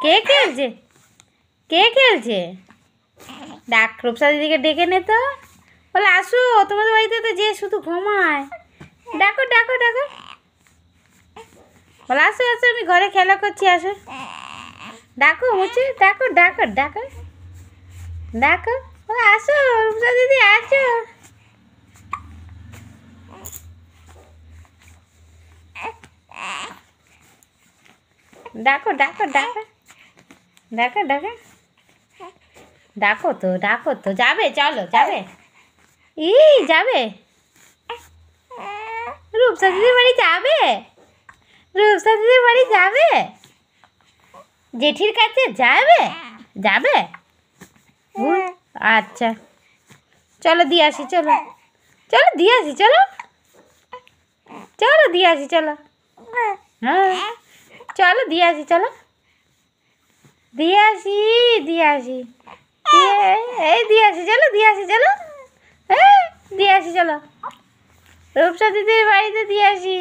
কে খেলছে? কে খেলছে? ডাক, রূপসা দিদিকে ডেকে নে তো। বলে আসো, তোমাদের বাড়িতে তো যে শুধু ঘুমায়। ডাকো ডাকো ডাকো। বলে আসো আসো, আমি ঘরে খেলা করছি, আসো। ডাকো মুচি, ডাকো ডাকো ডাকো ডাকো। বলে আসো রূপসা দিদি, আসো। ডাকো ডাকো ডাকো ডাকো ডাকো ডাকো তো যাবে, চলো যাবে। যাবে রূপসা দিদির বাড়ি যাবে? রূপসা দিদির বাড়ি যাবে? জেঠির কাছে যাবে? যাবে? আচ্ছা, চলো দিয়ে আসি, চলো চলো দিয়ে আসি, চলো চলো দিয়ে আসি, চলো। হ্যাঁ চলো দিয়ে আসি, চলো দিয়ে আসি, দিয়ে আসি, এই দিয়ে আসি, চলো দিয়ে আসি, চলো। হ্যাঁ দিয়ে আসি, চলো রূপসা দিদির বাড়িতে দিয়ে আসি।